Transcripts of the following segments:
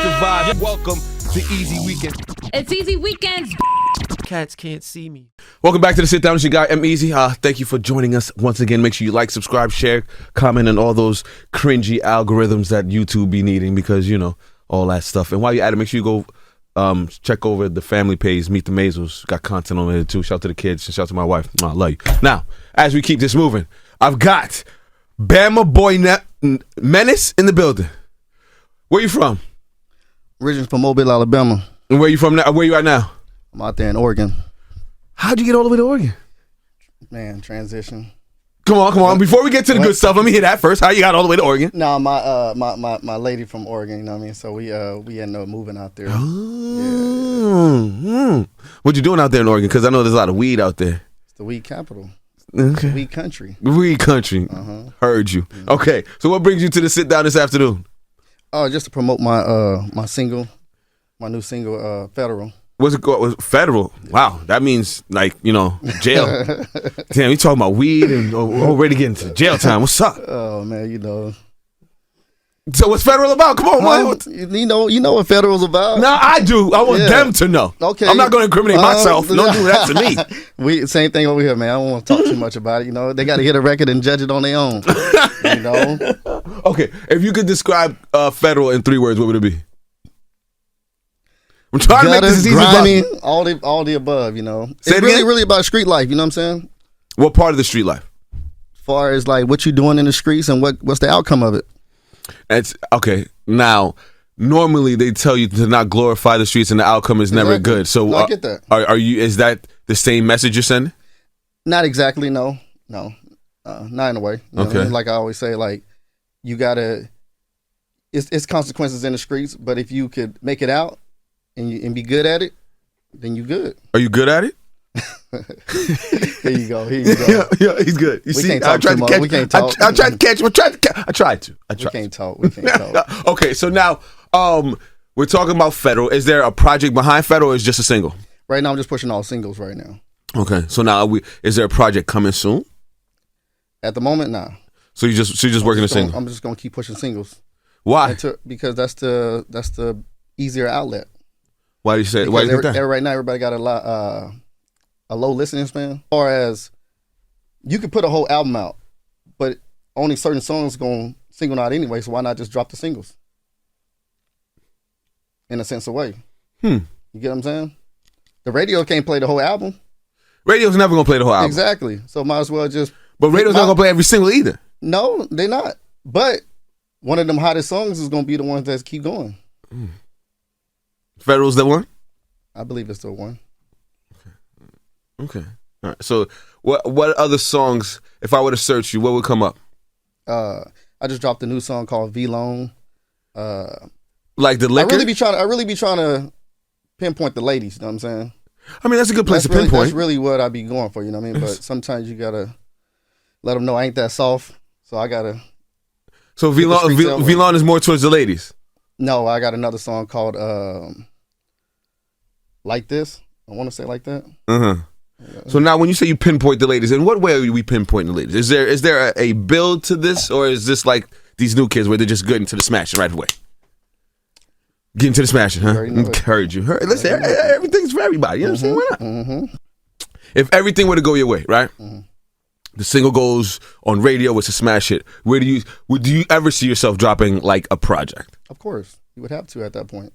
the vibe. Welcome to Easy Weekend. It's Easy Weekends. Cats can't see me. Welcome back to the Sit Down. It's your guy, M Easy. Thank you for joining us once again. Make sure you like, subscribe, share, comment, and all those cringy algorithms that YouTube be needing because, you know, all that stuff. And while you're at it, make sure you go check over the family page, Meet the Mazels. Got content on there too. Shout out to the kids. Shout out to my wife. I love you. Now, as we keep this moving, I've got Bamaboy Menace in the building. Where you from? Originally from Mobile, Alabama. And where you from now? Where you at now? I'm out there in Oregon. How'd you get all the way to Oregon? Man, transition. Come on. Before we get to the good stuff, let me hear that first. How you got all the way to Oregon? No, my lady from Oregon, you know what I mean? So we ended up moving out there. Yeah. What you doing out there in Oregon? Because I know there's a lot of weed out there. It's the weed capital. Okay. Weed country. Weed country. Heard you. Okay. So what brings you to the sit down this afternoon? Just to promote my my new single, Federal. What's it called? Federal. Wow. That means like, you know, jail. Damn, you talking about weed and already getting to jail time. What's up? Oh man, you know. So what's Federal about? Come on, man. You know what Federal's about? No, I do. I want them to know. Okay. I'm not going to incriminate myself. Don't do that to me. Same thing over here, man. I don't want to talk too much about it. You know, they got to hit a record and judge it on their own. You know. Okay. If you could describe Federal in 3 words, what would it be? I'm trying to make this as easy as possible. All the above. You know. Say it's really about street life. You know what I'm saying? What part of the street life? As far as like what you're doing in the streets and what's the outcome of it. It's okay. Now, normally they tell you to not glorify the streets, and the outcome is never good. So, no, I get that. Are you? Is that the same message you're sending? Not exactly. No, not in a way. You know what I mean? Like I always say, like you gotta. It's consequences in the streets, but if you could make it out and be good at it, then you good. Are you good at it? Here you go. Yeah, he's good. You see, I tried to catch. We can't talk. I tried to catch. I tried to. We can't talk. Okay, so now we're talking about Federal. Is there a project behind Federal, or is it just a single? Right now, I'm just pushing all singles right now. Okay, so now is there a project coming soon? At the moment, nah. So you're just working a single. I'm just gonna keep pushing singles. Why? Because that's the easier outlet. Why do you say? Why do you think that? Right now, everybody got a low listening span. As far as you could put a whole album out, but only certain songs going single out anyway. So why not just drop the singles? In a sense of way. You get what I'm saying? The radio can't play the whole album. Radio's never gonna play the whole album. Exactly. So might as well just. But radio's not gonna play every single either. No, they're not. But one of them hottest songs is gonna be the ones that keep going. Federal's the one? I believe it's the one. Okay. All right. So what other songs, if I were to search you, what would come up? I just dropped a new song called V-Lone. Like the liquor? I really be trying to pinpoint the ladies, you know what I'm saying? I mean, that's a good place to pinpoint. That's really what I be going for, you know what I mean? But sometimes you gotta let them know I ain't that soft, so I gotta. So V-Lone is more towards the ladies? No, I got another song called Like This. I want to say like that. So now when you say you pinpoint the ladies, in what way are we pinpointing the ladies? Is there a build to this, or is this like these new kids where they're just getting to the smashing right away? Getting to the smashing, huh? Heard you. Listen, everything's for everybody. You know what I'm saying? Why not? If everything were to go your way, right? The single goes on radio, it's a smash hit. Would you ever see yourself dropping like a project? Of course. You would have to at that point.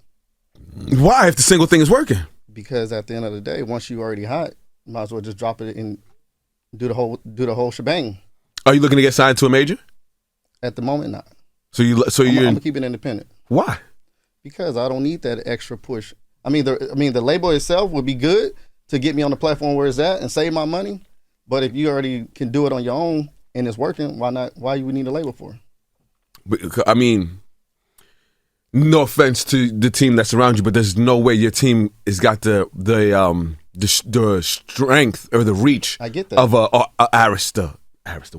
Why, if the single thing is working? Because at the end of the day, once you already hot, you might as well just drop it and do the whole shebang. Are you looking to get signed to a major? At the moment, not. I'm gonna keep it independent. Why? Because I don't need that extra push. I mean, the label itself would be good to get me on the platform where it's at and save my money. But if you already can do it on your own and it's working, why not? Why you would need a label for? I mean, no offense to the team that's around you, but there's no way your team has got the strength or the reach. I get that. Of a Arista.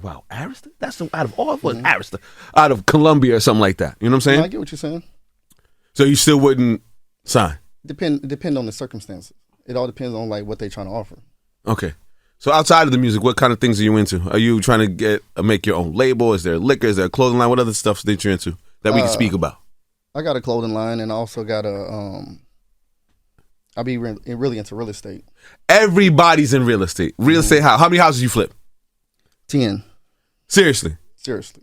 Wow, Arista? That's out of all of us, Arista. Out of Columbia or something like that. You know what I'm saying? No, I get what you're saying. So you still wouldn't sign? Depend on the circumstances. It all depends on like what they're trying to offer. Okay. So outside of the music, what kind of things are you into? Are you trying to make your own label? Is there liquor? Is there a clothing line? What other stuff that you're into that we can speak about? I got a clothing line, and I also got I be really into real estate. Everybody's in real estate. Real estate how? How many houses you flip? 10. Seriously? Seriously.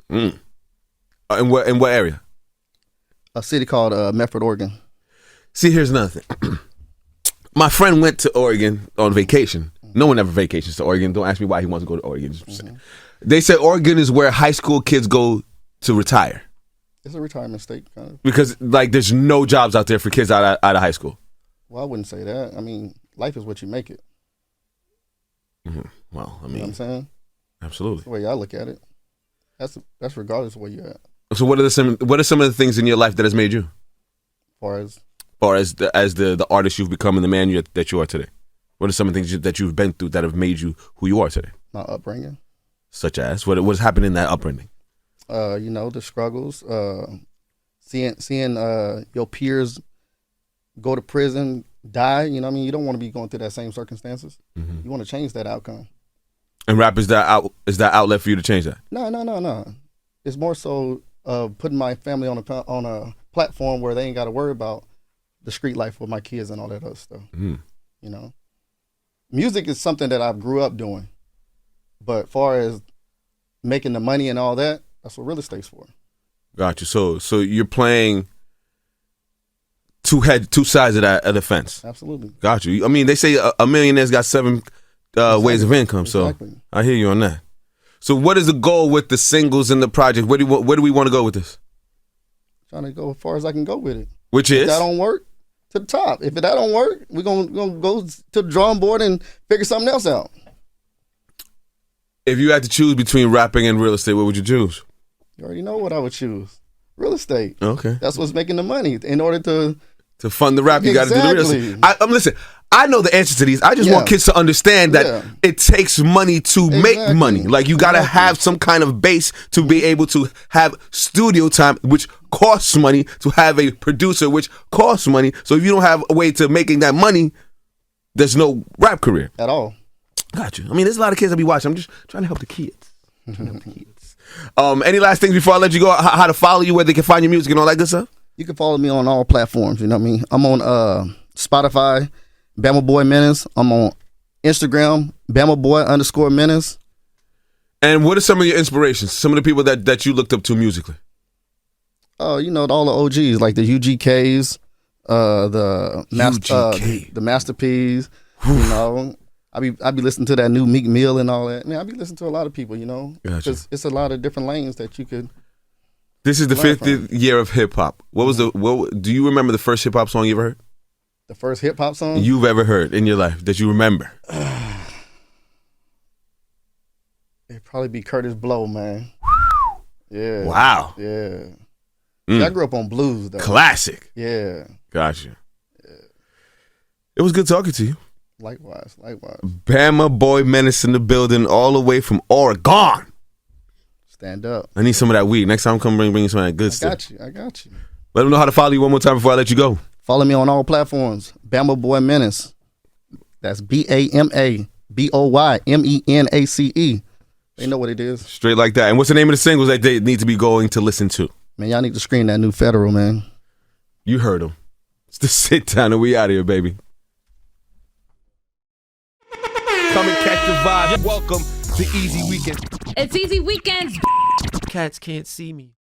In what area? A city called Medford, Oregon. See, here's another thing. My friend went to Oregon on vacation. No one ever vacations to Oregon. Don't ask me why he wants to go to Oregon. They said Oregon is where high school kids go to retire. It's a retirement state, kind of. Because like there's no jobs out there for kids out of high school. Well, I wouldn't say that. I mean, life is what you make it. Mm-hmm. Well, I mean, you know what I'm saying? Absolutely. That's the way I look at it. That's regardless of where you're at. So what are some of the things in your life that has made you? As far as the artist you've become and the man that you are today? What are some of the things that you've been through that have made you who you are today? My upbringing. Such as? What has happened in that upbringing? The struggles, seeing your peers go to prison, die. You know what I mean? You don't want to be going through that same circumstances. Mm-hmm. You want to change that outcome. And rap is that outlet for you to change that? No. It's more so putting my family on a platform where they ain't got to worry about the street life with my kids and all that other stuff. Mm. You know, music is something that I grew up doing, but far as making the money and all that, that's what real estate's for. Got you. So you're playing two sides of the fence. Absolutely. Got you. I mean, they say a millionaire's got seven ways of income. Exactly. So I hear you on that. So what is the goal with the singles and the project? Where do we want to go with this? Trying to go as far as I can go with it. Which is? If that don't work, to the top. If that don't work, we're gonna go to the drawing board and figure something else out. If you had to choose between rapping and real estate, what would you choose? You already know what I would choose. Real estate. Okay. That's what's making the money. In order to fund the rap, you got to do the real estate. Listen, I know the answer to these. I just want kids to understand that it takes money to make money. Like you got to have some kind of base to be able to have studio time, which costs money, to have a producer, which costs money. So if you don't have a way to making that money, there's no rap career. At all. Got you. I mean, there's a lot of kids that be watching. I'm just trying to help the kids. Any last things before I let you go? How to follow you, where they can find your music and all that good stuff? You can follow me on all platforms. You know what I mean? I'm on Spotify, Bamaboy Menace. I'm on Instagram, Bamaboy_Menace. And what are some of your inspirations? Some of the people that you looked up to musically? Oh, all the OGs like the UGKs, the Masterpiece. You know. I be listening to that new Meek Mill and all that. Man, I be listening to a lot of people, because it's a lot of different lanes that you could. This is the 50th year of hip hop. Do you remember the first hip hop song you ever heard? The first hip hop song you've ever heard in your life that you remember? It'd probably be Curtis Blow, man. Yeah. Wow. Yeah. See, I grew up on blues, though. Classic. Yeah. Gotcha. Yeah. It was good talking to you. Likewise. Bamaboy Menace in the building, all the way from Oregon. Stand up. I need some of that weed. Next time, come bring you some of that good stuff. I got you. Let them know how to follow you one more time before I let you go. Follow me on all platforms. Bamaboy Menace. That's BAMABOY MENACE. They know what it is. Straight like that. And what's the name of the singles that they need to be going to listen to? Man, y'all need to screen that new Federal, man. You heard them. It's the sit down and we out of here, baby. Come and catch the vibe. Welcome to Easy Weekends. It's Easy Weekends. Cats can't see me.